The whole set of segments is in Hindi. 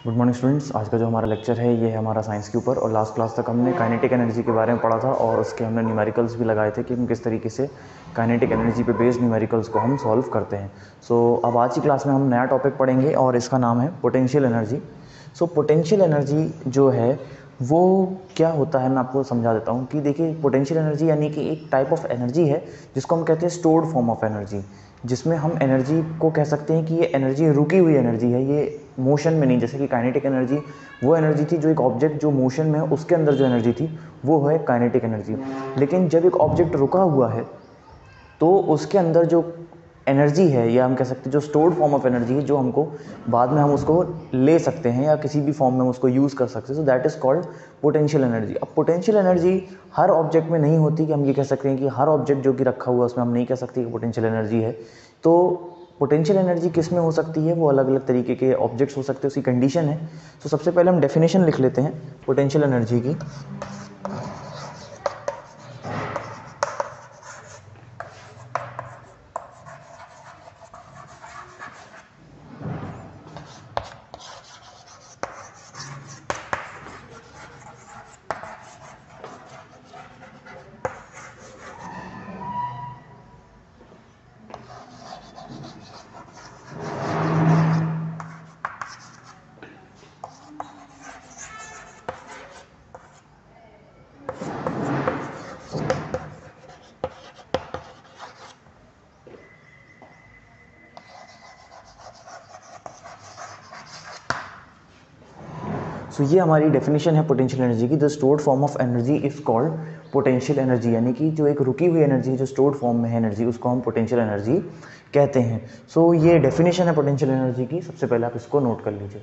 Good morning students. आज का जो हमारा लेक्चर है ये है हमारा साइंस के ऊपर। और लास्ट क्लास तक हमने काइनेटिक एनर्जी के बारे में पढ़ा था और उसके हमने न्यूमेरिकल्स भी लगाए थे कि हम किस तरीके से काइनेटिक एनर्जी पे बेस्ड न्यूमेरिकल्स को हम सॉल्व करते हैं। अब आज की क्लास में हम नया टॉपिक पढ़ेंगे और इसका नाम है पोटेंशियल एनर्जी। पोटेंशियल एनर्जी जो है वो क्या होता है मैं आपको समझा देता हूँ कि देखिए, पोटेंशियल एनर्जी यानी कि एक टाइप ऑफ एनर्जी है जिसको हम कहते हैं स्टोर्ड फॉर्म ऑफ एनर्जी, जिसमें हम एनर्जी को कह सकते हैं कि ये एनर्जी रुकी हुई एनर्जी है, ये मोशन में नहीं। जैसे कि काइनेटिक एनर्जी वो एनर्जी थी जो एक ऑब्जेक्ट जो मोशन में है उसके अंदर जो एनर्जी थी वो है काइनेटिक एनर्जी। लेकिन जब एक ऑब्जेक्ट रुका हुआ है तो उसके अंदर जो एनर्जी है या हम कह सकते हैं जो स्टोर्ड फॉर्म ऑफ एनर्जी है, जो हमको बाद में हम उसको ले सकते हैं या किसी भी फॉर्म में हम उसको यूज़ कर सकते हैं, so that is called potential energy. अब पोटेंशियल एनर्जी हर ऑब्जेक्ट में नहीं होती कि हम ये कह सकते हैं कि हर ऑब्जेक्ट जो कि रखा हुआ है उसमें हम नहीं कह सकते कि पोटेंशियल एनर्जी है। तो पोटेंशियल एनर्जी किस में हो सकती है, वो अलग अलग तरीके के ऑब्जेक्ट्स हो सकते हैं, उसकी कंडीशन है। तो सबसे पहले हम डेफिनेशन लिख लेते हैं पोटेंशियल एनर्जी की। ये हमारी डेफिनेशन है पोटेंशियल एनर्जी की। The stored form of energy is called potential energy, यानी कि जो एक रुकी हुई एनर्जी है जो स्टोर्ड फॉर्म में है एनर्जी, उसको हम पोटेंशियल एनर्जी कहते हैं। ये डेफिनेशन है पोटेंशियल एनर्जी की। सबसे पहले आप इसको नोट कर लीजिए।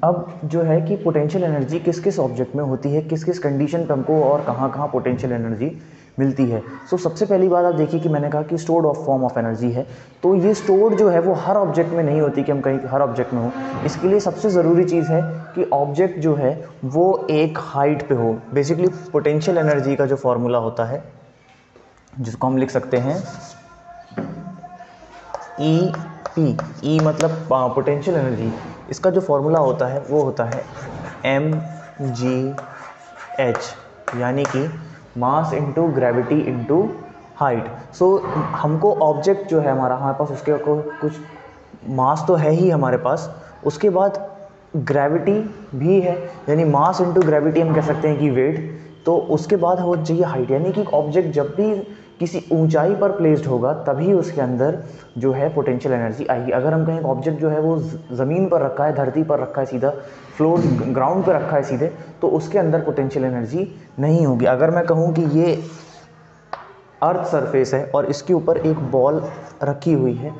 अब जो है कि पोटेंशियल एनर्जी किस किस ऑब्जेक्ट में होती है, किस किस कंडीशन पे हमको और कहाँ कहाँ पोटेंशियल एनर्जी मिलती है। सबसे पहली बात आप देखिए कि मैंने कहा कि stored of form of energy है। तो ये स्टोर्ड जो है वो हर ऑब्जेक्ट में नहीं होती कि हम कहीं हर ऑब्जेक्ट में हो। इसके लिए सबसे ज़रूरी चीज़ है कि ऑब्जेक्ट जो है वो एक हाइट पे हो। बेसिकली पोटेंशियल एनर्जी का जो फॉर्मूला होता है जिसको हम लिख सकते हैं ई पी, ई मतलब पोटेंशियल एनर्जी, इसका जो फॉर्मूला होता है वो होता है mgh, यानी कि mass into gravity into height. हमको ऑब्जेक्ट जो है हमारे पास उसके को कुछ मास तो है ही हमारे पास, उसके बाद ग्रेविटी भी है, यानी मास इंटू ग्रेविटी हम कह सकते हैं कि वेट। तो उसके बाद हो चाहिए हाइट, यानी कि ऑब्जेक्ट जब भी किसी ऊंचाई पर प्लेस्ड होगा तभी उसके अंदर जो है पोटेंशियल एनर्जी आएगी। अगर हम कहें ऑब्जेक्ट जो है वो ज़मीन पर रखा है, धरती पर रखा है, सीधा फ्लोर ग्राउंड पर रखा है सीधे, तो उसके अंदर पोटेंशियल एनर्जी नहीं होगी। अगर मैं कहूँ कि ये अर्थ सरफेस है और इसके ऊपर एक बॉल रखी हुई है,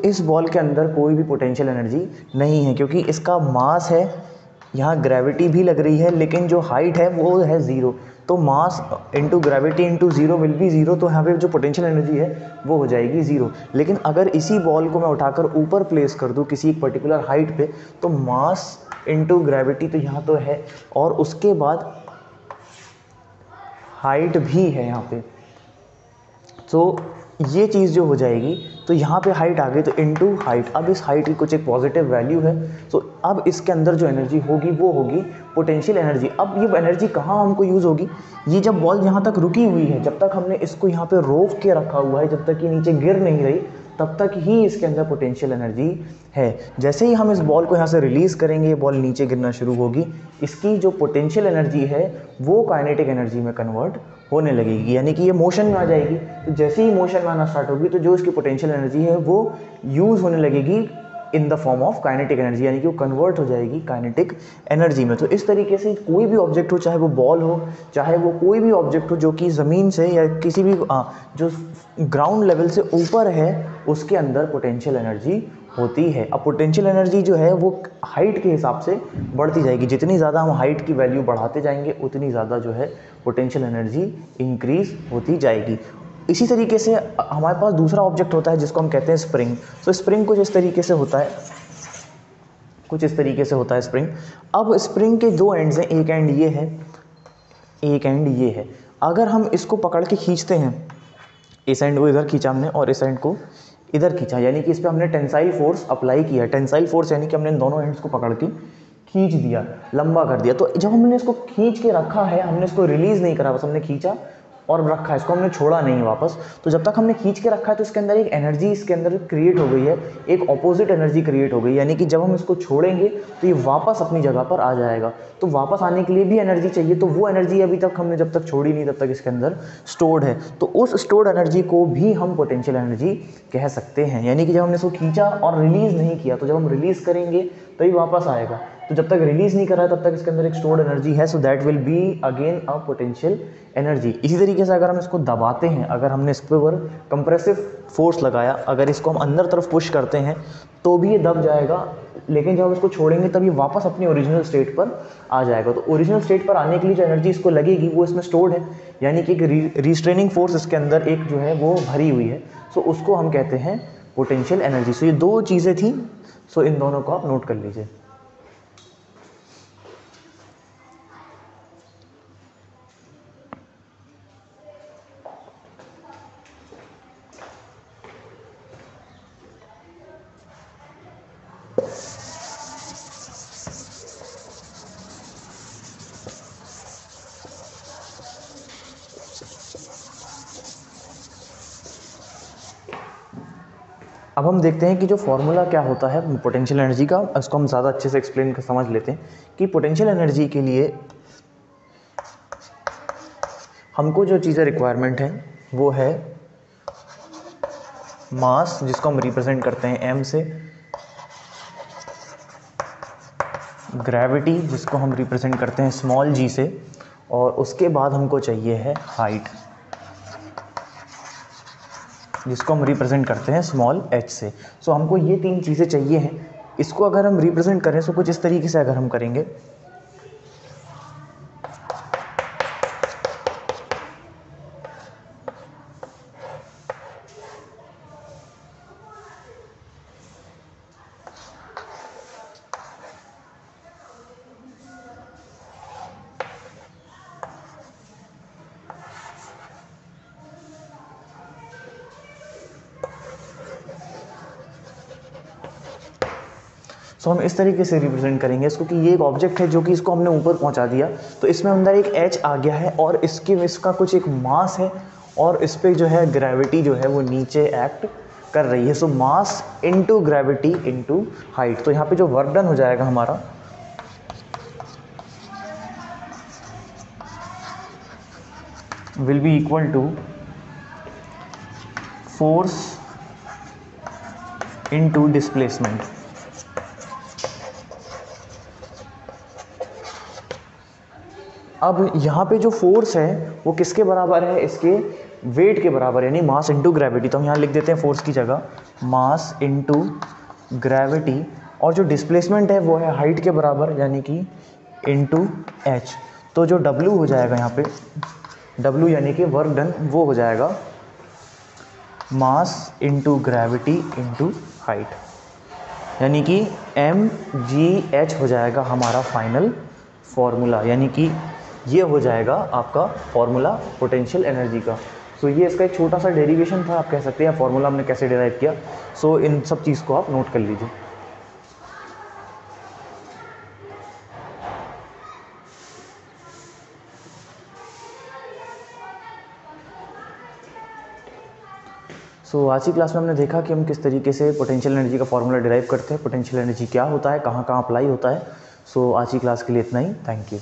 इस बॉल के अंदर कोई भी पोटेंशियल एनर्जी नहीं है, क्योंकि इसका मास है, यहाँ ग्रेविटी भी लग रही है, लेकिन जो हाइट है वो है ज़ीरो। तो mass into gravity into zero will be zero, तो यहाँ पे जो पोटेंशियल एनर्जी है वो हो जाएगी ज़ीरो। लेकिन अगर इसी बॉल को मैं उठाकर ऊपर प्लेस कर दूँ किसी एक पर्टिकुलर हाइट पे, तो मास इंटू ग्रेविटी तो यहाँ तो है और उसके बाद हाइट भी है यहाँ पे। ये चीज़ जो हो जाएगी, तो यहाँ पे हाइट आ गई तो इनटू हाइट। अब इस हाइट की कुछ एक पॉजिटिव वैल्यू है, अब इसके अंदर जो एनर्जी होगी वो होगी पोटेंशियल एनर्जी। अब ये एनर्जी कहाँ हमको यूज़ होगी, ये जब बॉल यहाँ तक रुकी हुई है, जब तक हमने इसको यहाँ पे रोक के रखा हुआ है, जब तक ये नीचे गिर नहीं रही, तब तक ही इसके अंदर पोटेंशियल एनर्जी है। जैसे ही हम इस बॉल को यहाँ से रिलीज़ करेंगे, बॉल नीचे गिरना शुरू होगी, इसकी जो पोटेंशियल एनर्जी है वो काइनेटिक एनर्जी में कन्वर्ट होने लगेगी, यानी कि ये मोशन में आ जाएगी। तो जैसे ही मोशन में आना स्टार्ट होगी तो जो इसकी पोटेंशियल एनर्जी है वो यूज़ होने लगेगी in the form of kinetic energy, यानी कि वो कन्वर्ट हो जाएगी काइनेटिक एनर्जी में। तो इस तरीके से कोई भी ऑब्जेक्ट हो, चाहे वो बॉल हो, चाहे वो कोई भी ऑब्जेक्ट हो जो कि ज़मीन से या किसी भी जो ग्राउंड लेवल से ऊपर है, उसके अंदर पोटेंशियल एनर्जी होती है। अब पोटेंशियल एनर्जी जो है वो हाइट के हिसाब से बढ़ती जाएगी, जितनी ज़्यादा हम हाइट की वैल्यू बढ़ाते जाएंगे उतनी ज़्यादा जो है पोटेंशियल एनर्जी इंक्रीज होती जाएगी। इसी तरीके से हमारे पास दूसरा ऑब्जेक्ट होता है जिसको हम कहते हैं स्प्रिंग। तो स्प्रिंग कुछ इस तरीके से होता है, कुछ इस तरीके से होता है स्प्रिंग। अब स्प्रिंग के दो एंड्स हैं, एक एंड ये है, एक एंड ये है। अगर हम इसको पकड़ के खींचते हैं, इस एंड को इधर खींचा हमने और इस एंड को इधर खींचा, यानी कि इस पर हमने टेंसाइल फोर्स अप्लाई किया। टेंसाइल फोर्स यानी कि हमने दोनों एंड्स को पकड़ के खींच दिया, लंबा कर दिया। तो जब हमने इसको खींच के रखा है, हमने इसको रिलीज़ नहीं करा, बस हमने खींचा और रखा है, इसको हमने छोड़ा नहीं वापस। तो जब तक हमने खींच के रखा है तो इसके अंदर एक एनर्जी इसके अंदर क्रिएट हो गई है, एक ऑपोजिट एनर्जी क्रिएट हो गई, यानी कि जब हम इसको छोड़ेंगे तो ये वापस अपनी जगह पर आ जाएगा। तो वापस आने के लिए भी एनर्जी चाहिए, तो वो एनर्जी अभी तक हमने जब तक छोड़ी नहीं तब तक इसके अंदर स्टोर्ड है। तो उस स्टोर्ड एनर्जी को भी हम पोटेंशियल एनर्जी कह सकते हैं। यानी कि जब हमने इसको खींचा और रिलीज़ नहीं किया, तो जब हम रिलीज़ करेंगे तभी वापस आएगा। तो जब तक रिलीज़ नहीं करा है तब तक इसके अंदर एक स्टोर्ड एनर्जी है, so that will be again a potential energy. इसी तरीके से अगर हम इसको दबाते हैं, अगर हमने इस पर कंप्रेसिव फोर्स लगाया, अगर इसको हम अंदर तरफ पुश करते हैं तो भी ये दब जाएगा, लेकिन जब हम इसको छोड़ेंगे तब ये वापस अपनी ओरिजिनल स्टेट पर आ जाएगा। तो ओरिजिनल स्टेट पर आने के लिए जो एनर्जी इसको लगेगी वो इसमें स्टोर्ड है, यानी कि एक रिस्ट्रेनिंग फोर्स इसके अंदर एक जो है वो भरी हुई है। सो उसको हम कहते हैं पोटेंशियल एनर्जी। सो ये दो चीज़ें थी, सो इन दोनों को आप नोट कर लीजिए। अब हम देखते हैं कि जो फॉर्मूला क्या होता है पोटेंशियल एनर्जी का, इसको हम ज़्यादा अच्छे से एक्सप्लेन कर समझ लेते हैं कि पोटेंशियल एनर्जी के लिए हमको जो चीज़ें रिक्वायरमेंट है वो है मास, जिसको हम रिप्रेजेंट करते हैं m से, ग्रेविटी जिसको हम रिप्रेजेंट करते हैं स्मॉल g से, और उसके बाद हमको चाहिए है हाइट जिसको हम रिप्रेजेंट करते हैं स्मॉल h से। सो हमको ये तीन चीज़ें चाहिए हैं। इसको अगर हम रिप्रेजेंट करें तो कुछ इस तरीके से अगर हम करेंगे, सो हम इस तरीके से रिप्रेजेंट करेंगे इसको कि ये एक ऑब्जेक्ट है जो कि इसको हमने ऊपर पहुंचा दिया, तो इसमें अंदर एक एच आ गया है और इसका कुछ एक मास है और इस पर जो है ग्रेविटी जो है वो नीचे एक्ट कर रही है। So mass into gravity into height. तो यहाँ पे जो वर्क डन हो जाएगा हमारा will be equal to force into displacement. अब यहाँ पे जो फोर्स है वो किसके बराबर है, इसके वेट के बराबर, यानी मास इनटू ग्रेविटी। तो हम यहाँ लिख देते हैं फोर्स की जगह मास इनटू ग्रेविटी, और जो डिस्प्लेसमेंट है वो है हाइट के बराबर, यानी कि इनटू एच। तो जो W हो जाएगा यहाँ पे, W यानी कि वर्क डन, वो हो जाएगा मास इनटू ग्रेविटी इनटू हाइट, यानी कि mgh हो जाएगा हमारा फाइनल फॉर्मूला, यानी कि ये हो जाएगा आपका फॉर्मूला पोटेंशियल एनर्जी का। सो ये इसका एक छोटा सा डेरिवेशन था, आप कह सकते हैं फॉर्मूला हमने कैसे डिराइव किया। सो इन सब चीज़ को आप नोट कर लीजिए। सो आज की क्लास में हमने देखा कि हम किस तरीके से पोटेंशियल एनर्जी का फॉर्मूला डिराइव करते हैं, पोटेंशियल एनर्जी क्या होता है, कहाँ कहाँ अप्लाई होता है। सो आज की क्लास के लिए इतना ही। Thank you.